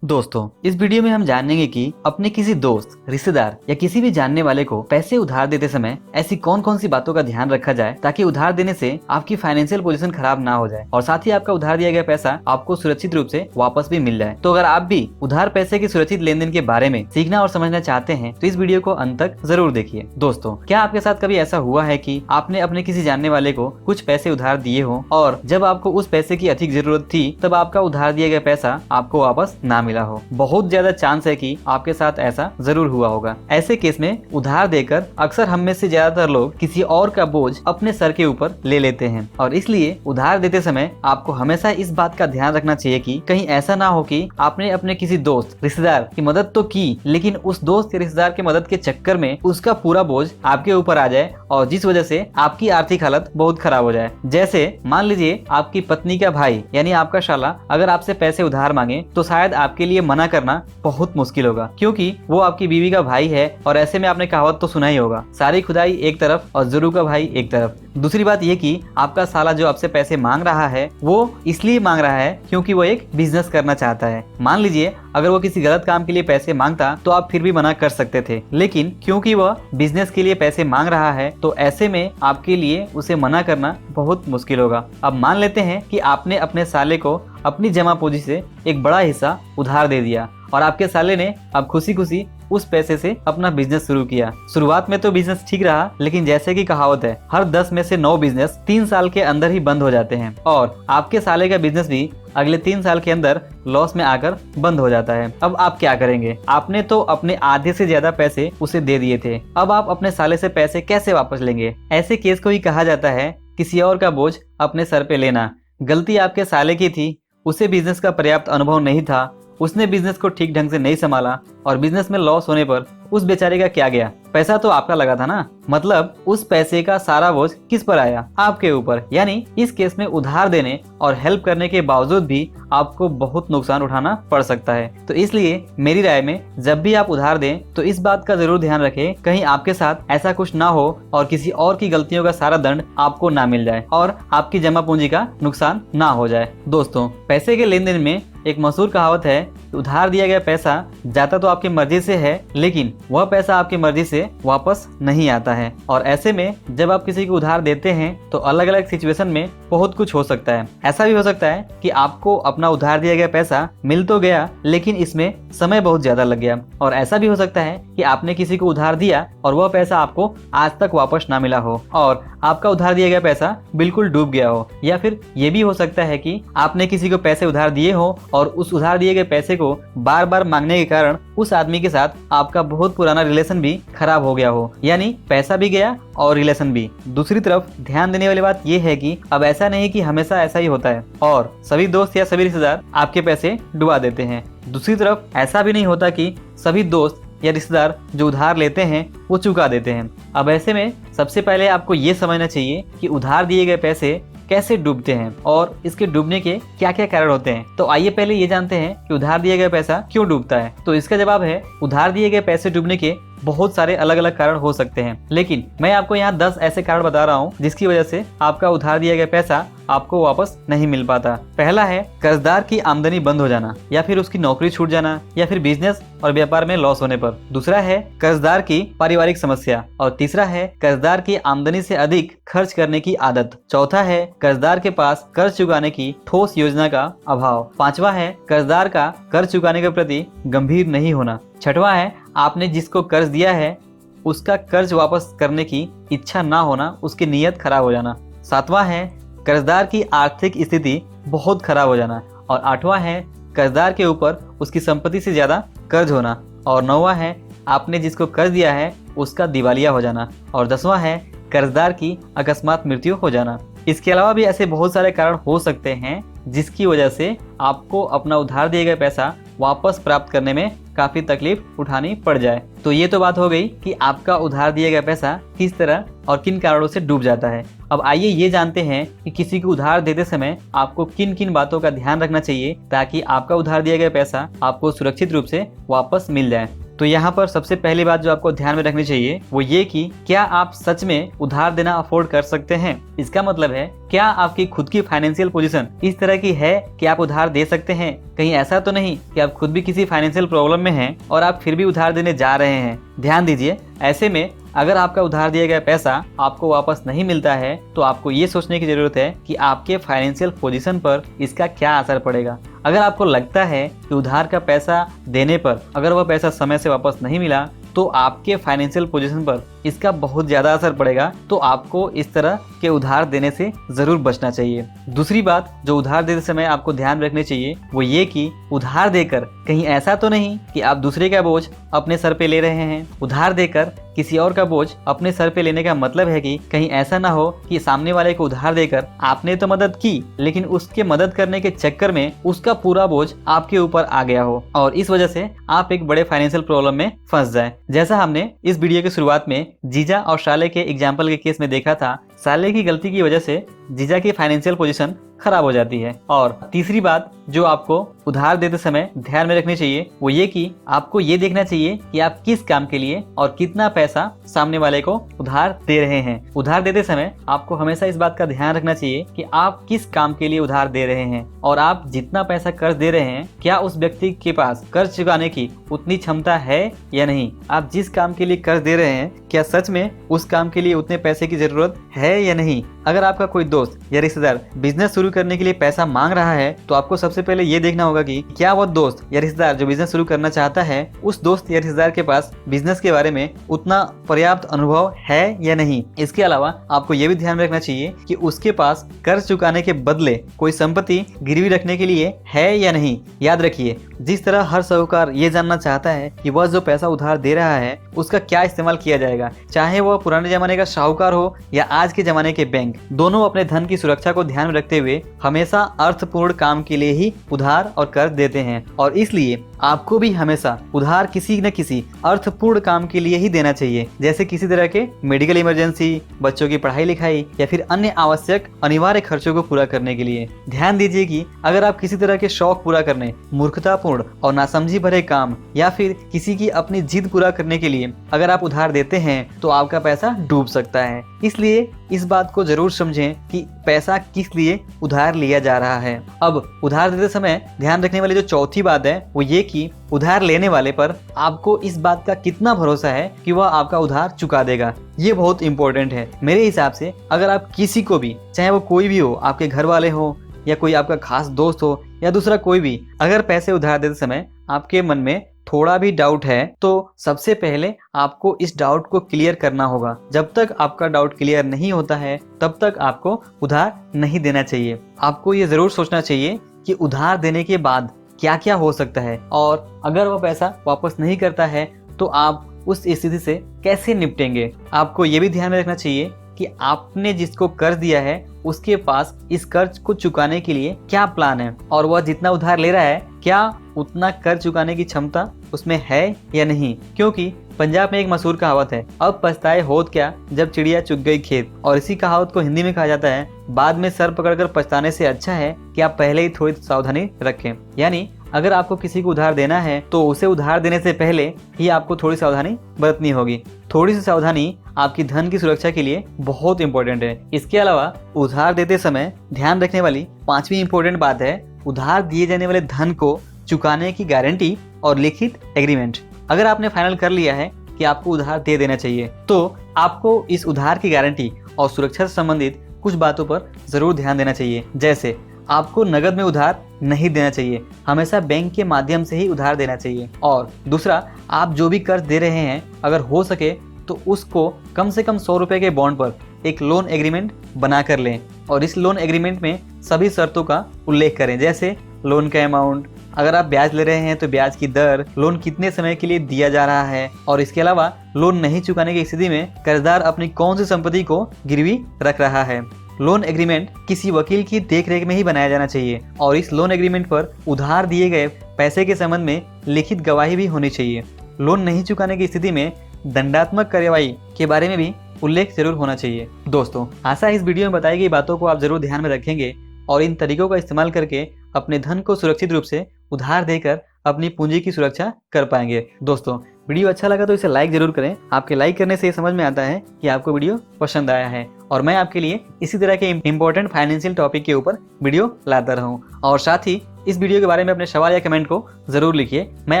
दोस्तों, इस वीडियो में हम जानेंगे कि अपने किसी दोस्त, रिश्तेदार या किसी भी जानने वाले को पैसे उधार देते समय ऐसी कौन कौन सी बातों का ध्यान रखा जाए ताकि उधार देने से आपकी फाइनेंशियल पोजीशन खराब ना हो जाए और साथ ही आपका उधार दिया गया पैसा आपको सुरक्षित रूप से वापस भी मिल जाए। तो अगर आप भी उधार पैसे की सुरक्षित लेन देन के बारे में सीखना और समझना चाहते हैं तो इस वीडियो को अंत तक जरूर देखिए। दोस्तों, क्या आपके साथ कभी ऐसा हुआ है कि आपने अपने किसी जानने वाले को कुछ पैसे उधार दिए हो और जब आपको उस पैसे की अधिक जरूरत थी तब आपका उधार दिया गया पैसा आपको वापस ना मिला हो? बहुत ज्यादा चांस है कि आपके साथ ऐसा जरूर हुआ होगा। ऐसे केस में उधार देकर अक्सर हम में से ज्यादातर लोग किसी और का बोझ अपने सर के ऊपर ले लेते हैं और इसलिए उधार देते समय आपको हमेशा इस बात का ध्यान रखना चाहिए कि कहीं ऐसा ना हो कि आपने अपने किसी दोस्त, रिश्तेदार की मदद तो की लेकिन उस दोस्त या रिश्तेदार की मदद के चक्कर में उसका पूरा बोझ आपके ऊपर आ जाए और जिस वजह से आपकी आर्थिक हालत बहुत खराब हो जाए। जैसे मान लीजिए आपकी पत्नी का भाई यानी आपका शाला अगर आपसे पैसे उधार मांगे तो शायद आपके लिए मना करना बहुत मुश्किल होगा क्योंकि वो आपकी बीवी का भाई है और ऐसे में आपने कहावत तो सुना ही होगा, सारी खुदाई एक तरफ और जरू का भाई एक तरफ। दूसरी बात ये कि आपका साला जो आपसे पैसे मांग रहा है वो इसलिए मांग रहा है क्योंकि वो एक बिजनेस करना चाहता है। मान लीजिए अगर वो किसी गलत काम के लिए पैसे मांगता तो आप फिर भी मना कर सकते थे, लेकिन क्योंकि वह बिजनेस के लिए पैसे मांग रहा है तो ऐसे में आपके लिए उसे मना करना बहुत मुश्किल होगा। अब मान लेते हैं कि आपने अपने साले को अपनी जमा पूंजी से एक बड़ा हिस्सा उधार दे दिया और आपके साले ने अब खुशी खुशी उस पैसे से अपना बिजनेस शुरू किया। शुरुआत में तो बिजनेस ठीक रहा, लेकिन जैसे कि कहावत है हर 10 में से 9 बिजनेस 3 साल के अंदर ही बंद हो जाते हैं और आपके साले का बिजनेस भी अगले 3 साल के अंदर लॉस में आकर बंद हो जाता है। अब आप क्या करेंगे? आपने तो अपने आधे से ज्यादा पैसे उसे दे दिए थे, अब आप अपने साले से पैसे कैसे वापस लेंगे? ऐसे केस को ही कहा जाता है किसी और का बोझ अपने सर पे लेना। गलती आपके साले की थी, उसे बिजनेस का पर्याप्त अनुभव नहीं था, उसने बिजनेस को ठीक ढंग से नहीं संभाला और बिजनेस में लॉस होने पर उस बेचारे का क्या गया? पैसा तो आपका लगा था ना, मतलब उस पैसे का सारा बोझ किस पर आया? आपके ऊपर। यानी इस केस में उधार देने और हेल्प करने के बावजूद भी आपको बहुत नुकसान उठाना पड़ सकता है। तो इसलिए मेरी राय में जब भी आप उधार दें तो इस बात का जरूर ध्यान रखें कहीं आपके साथ ऐसा कुछ ना हो और किसी और की गलतियों का सारा दंड आपको ना मिल जाए और आपकी जमा पूंजी का नुकसान ना हो जाए। दोस्तों, पैसे के लेन देन में एक मशहूर कहावत है, उधार दिया गया पैसा जाता तो आपकी मर्जी से है लेकिन वह पैसा आपकी मर्जी से वापस नहीं आता है। और ऐसे में जब आप किसी को उधार देते हैं तो अलग अलग सिचुएशन में बहुत कुछ हो सकता है। ऐसा भी हो सकता है कि आपको अपना उधार दिया गया पैसा मिल तो गया लेकिन इसमें समय बहुत ज्यादा लग गया, और ऐसा भी हो सकता है कि आपने किसी को उधार दिया और वह पैसा आपको आज तक वापस ना मिला हो और आपका उधार दिया गया पैसा बिल्कुल डूब गया हो। या फिर ये भी हो सकता है कि आपने किसी को पैसे उधार दिए हो और उस उधार दिए गए पैसे को बार बार मांगने के कारण उस आदमी के साथ आपका बहुत पुराना रिलेशन भी खराब हो गया हो, यानी पैसा भी गया और रिलेशन भी। दूसरी तरफ ध्यान देने वाली बात यह है कि अब ऐसा नहीं कि हमेशा ऐसा ही होता है और सभी दोस्त या सभी रिश्तेदार आपके पैसे डुबा देते हैं। दूसरी तरफ ऐसा भी नहीं होता कि सभी दोस्त या रिश्तेदार जो उधार लेते हैं वो चुका देते हैं। अब ऐसे में सबसे पहले आपको ये समझना चाहिए कि उधार दिए गए पैसे कैसे डूबते हैं और इसके डूबने के क्या क्या कारण होते हैं। तो आइए पहले ये जानते हैं कि उधार दिया गया पैसा क्यों डूबता है। तो इसका जवाब है, उधार दिए गए पैसे डूबने के बहुत सारे अलग अलग कारण हो सकते हैं, लेकिन मैं आपको यहाँ 10 ऐसे कारण बता रहा हूँ जिसकी वजह से आपका उधार दिया गया पैसा आपको वापस नहीं मिल पाता। पहला है कर्जदार की आमदनी बंद हो जाना या फिर उसकी नौकरी छूट जाना या फिर बिजनेस और व्यापार में लॉस होने पर। दूसरा है कर्जदार की पारिवारिक समस्या और तीसरा है कर्जदार की आमदनी से अधिक खर्च करने की आदत। चौथा है कर्जदार के पास कर्ज चुकाने की ठोस योजना का अभाव। पांचवा है कर्जदार का कर्ज चुकाने के प्रति गंभीर नहीं होना। छठवां है आपने जिसको कर्ज दिया है उसका कर्ज वापस करने की इच्छा ना होना, उसकी नीयत खराब हो जाना। सातवां है कर्जदार की आर्थिक स्थिति बहुत खराब हो जाना और आठवां है कर्जदार के ऊपर उसकी संपत्ति से ज्यादा कर्ज होना और नौवां है आपने जिसको कर्ज दिया है उसका दिवालिया हो जाना और 10वां है कर्जदार की अकस्मात मृत्यु हो जाना। इसके अलावा भी ऐसे बहुत सारे कारण हो सकते हैं जिसकी वजह से आपको अपना उधार दिए गए पैसा वापस प्राप्त करने में काफी तकलीफ उठानी पड़ जाए। तो ये तो बात हो गई कि आपका उधार दिया गया पैसा किस तरह और किन कारणों से डूब जाता है। अब आइए ये जानते हैं कि किसी को उधार देते समय आपको किन किन बातों का ध्यान रखना चाहिए ताकि आपका उधार दिया गया पैसा आपको सुरक्षित रूप से वापस मिल जाए। तो यहाँ पर सबसे पहली बात जो आपको ध्यान में रखनी चाहिए वो ये कि क्या आप सच में उधार देना अफोर्ड कर सकते हैं। इसका मतलब है क्या आपकी खुद की फाइनेंशियल पोजीशन इस तरह की है कि आप उधार दे सकते हैं। कहीं ऐसा तो नहीं कि आप खुद भी किसी फाइनेंशियल प्रॉब्लम में हैं और आप फिर भी उधार देने जा रहे हैं। ध्यान दीजिए, ऐसे में अगर आपका उधार दिया गया पैसा आपको वापस नहीं मिलता है तो आपको ये सोचने की जरूरत है कि आपके फाइनेंशियल पोजीशन पर इसका क्या असर पड़ेगा। अगर आपको लगता है कि उधार का पैसा देने पर अगर वह पैसा समय से वापस नहीं मिला तो आपके फाइनेंशियल पोजीशन पर इसका बहुत ज़्यादा असर पड़ेगा, तो आपको इस तरह के उधार देने से ज़रूर बचना चाहिए। दूसरी बात जो उधार देते समय आपको ध्यान रखनी चाहिए वो ये कि उधार देकर कहीं ऐसा तो नहीं कि आप दूसरे का बोझ अपने सर पे ले रहे हैं। उधार देकर किसी और का बोझ अपने सर पे लेने का मतलब है कि कहीं ऐसा ना हो कि सामने वाले को उधार देकर आपने तो मदद की लेकिन उसके मदद करने के चक्कर में उसका पूरा बोझ आपके ऊपर आ गया हो और इस वजह से आप एक बड़े फाइनेंशियल प्रॉब्लम में फंस जाए। जैसा हमने इस वीडियो की शुरुआत में जीजा और शाले के एग्जाम्पल के केस में देखा था, साले की गलती की वजह से जीजा की फाइनेंशियल पोजीशन खराब हो जाती है। और तीसरी बात जो आपको उधार देते समय ध्यान में रखनी चाहिए वो ये कि आपको ये देखना चाहिए कि आप किस काम के लिए और कितना पैसा सामने वाले को उधार दे रहे हैं। उधार देते समय आपको हमेशा इस बात का ध्यान रखना चाहिए कि आप किस काम के लिए उधार दे रहे हैं और आप जितना पैसा कर्ज दे रहे हैं क्या उस व्यक्ति के पास कर्ज चुकाने की उतनी क्षमता है या नहीं। आप जिस काम के लिए कर्ज दे रहे हैं क्या सच में उस काम के लिए उतने पैसे की जरूरत है या नहीं। अगर आपका कोई दोस्त या रिश्तेदार बिजनेस शुरू करने के लिए पैसा मांग रहा है तो आपको सबसे पहले ये देखना होगा कि क्या वो दोस्त या रिश्तेदार जो बिजनेस शुरू करना चाहता है उस दोस्त या रिश्तेदार के पास बिजनेस के बारे में उतना पर्याप्त अनुभव है या नहीं। इसके अलावा आपको ये भी ध्यान में रखना चाहिए कि उसके पास कर्ज चुकाने के बदले कोई संपत्ति गिरवी रखने के लिए है या नहीं। याद रखिए, जिस तरह हर साहूकार ये जानना चाहता है कि वह जो पैसा उधार दे रहा है उसका क्या इस्तेमाल किया जाएगा, चाहे वह पुराने जमाने का साहूकार हो या आज के जमाने के बैंक, दोनों अपने धन की सुरक्षा को ध्यान में रखते हुए हमेशा अर्थपूर्ण काम के लिए ही उधार और कर्ज देते हैं और इसलिए आपको भी हमेशा उधार किसी न किसी अर्थपूर्ण काम के लिए ही देना चाहिए, जैसे किसी तरह के मेडिकल इमरजेंसी, बच्चों की पढ़ाई लिखाई या फिर अन्य आवश्यक अनिवार्य खर्चों को पूरा करने के लिए। ध्यान दीजिए कि अगर आप किसी तरह के शौक पूरा करने, मूर्खतापूर्ण और नासमझी भरे काम या फिर किसी की अपनी जिद पूरा करने के लिए अगर आप उधार देते हैं तो आपका पैसा डूब सकता है। इसलिए इस बात को जरूर समझें कि पैसा किस लिए उधार लिया जा रहा है। अब उधार देते समय ध्यान रखने वाली जो चौथी बात है वो ये कि उधार लेने वाले पर आपको इस बात का कितना भरोसा है कि वह आपका उधार चुका देगा। ये बहुत इंपॉर्टेंट है। मेरे हिसाब से अगर आप किसी को भी, चाहे वो कोई भी हो, आपके घर वाले हो या कोई आपका खास दोस्त हो या दूसरा कोई भी, अगर पैसे उधार देते समय आपके मन में थोड़ा भी डाउट है तो सबसे पहले आपको इस डाउट को क्लियर करना होगा। जब तक आपका डाउट क्लियर नहीं होता है तब तक आपको उधार नहीं देना चाहिए। आपको ये जरूर सोचना चाहिए कि उधार देने के बाद क्या क्या हो सकता है और अगर वो पैसा वापस नहीं करता है तो आप उस स्थिति से कैसे निपटेंगे। आपको ये भी ध्यान में रखना चाहिए कि आपने जिसको कर्ज दिया है उसके पास इस कर्ज को चुकाने के लिए क्या प्लान है और वह जितना उधार ले रहा है क्या उतना कर्ज चुकाने की क्षमता उसमें है या नहीं। क्योंकि पंजाब में एक मशहूर कहावत है, अब पछताए होत क्या जब चिड़िया चुग गई खेत, और इसी कहावत को हिंदी में कहा जाता है, बाद में सर पकड़कर पछताने से अच्छा है कि आप पहले ही थोड़ी सावधानी रखें। यानी अगर आपको किसी को उधार देना है तो उसे उधार देने से पहले ही आपको थोड़ी सावधानी बरतनी होगी। थोड़ी सी सावधानी आपकी धन की सुरक्षा के लिए बहुत इंपॉर्टेंट है। इसके अलावा उधार देते समय ध्यान रखने वाली पांचवी इंपॉर्टेंट बात है उधार दिए जाने वाले धन को चुकाने की गारंटी और लिखित एग्रीमेंट। अगर आपने फाइनल कर लिया है कि आपको उधार दे देना चाहिए तो आपको इस उधार की गारंटी और सुरक्षा से संबंधित कुछ बातों पर जरूर ध्यान देना चाहिए। जैसे आपको नगद में उधार नहीं देना चाहिए, हमेशा बैंक के माध्यम से ही उधार देना चाहिए। और दूसरा, आप जो भी कर्ज दे रहे हैं अगर हो सके तो उसको कम से कम 100 रुपए के बॉन्ड पर एक लोन एग्रीमेंट बना कर लें और इस लोन एग्रीमेंट में सभी शर्तों का उल्लेख करें, जैसे लोन का अमाउंट, अगर आप ब्याज ले रहे हैं तो ब्याज की दर, लोन कितने समय के लिए दिया जा रहा है और इसके अलावा लोन नहीं चुकाने की स्थिति में कर्जदार अपनी कौन सी संपत्ति को गिरवी रख रहा है। लोन एग्रीमेंट किसी वकील की देखरेख में ही बनाया जाना चाहिए और इस लोन एग्रीमेंट पर उधार दिए गए पैसे के संबंध में लिखित गवाही भी होनी चाहिए। लोन नहीं चुकाने की स्थिति में दंडात्मक कार्यवाही के बारे में भी उल्लेख जरूर होना चाहिए। दोस्तों, आशा है इस वीडियो में बताई गई बातों को आप जरूर ध्यान में रखेंगे और इन तरीकों का इस्तेमाल करके अपने धन को सुरक्षित रूप से उधार देकर अपनी पूंजी की सुरक्षा कर पाएंगे। दोस्तों, वीडियो अच्छा लगा तो इसे लाइक जरूर करें। आपके लाइक करने से ये समझ में आता है कि आपको वीडियो पसंद आया है और मैं आपके लिए इसी तरह के इंपॉर्टेंट फाइनेंशियल टॉपिक के ऊपर वीडियो लाता रहूं। और साथ ही इस वीडियो के बारे में अपने सवाल या कमेंट को जरूर लिखिए, मैं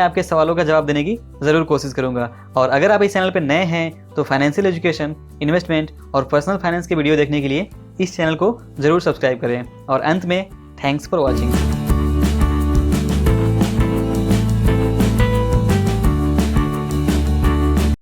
आपके सवालों का जवाब देने की जरूर कोशिश करूंगा। और अगर आप इस चैनल पर नए हैं तो फाइनेंशियल एजुकेशन, इन्वेस्टमेंट और पर्सनल फाइनेंस के वीडियो देखने के लिए इस चैनल को जरूर सब्सक्राइब करें। और अंत में थैंक्स फॉर वॉचिंग।